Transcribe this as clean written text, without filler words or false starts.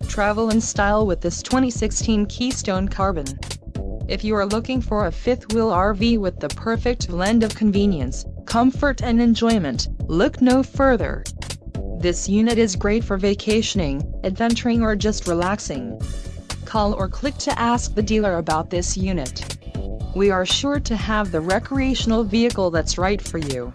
Travel in style with this 2016 Keystone Carbon. If you are looking for a fifth-wheel RV with the perfect blend of convenience, comfort and enjoyment, look no further. This unit is great for vacationing, adventuring or just relaxing. Call or click to ask the dealer about this unit. We are sure to have the recreational vehicle that's right for you.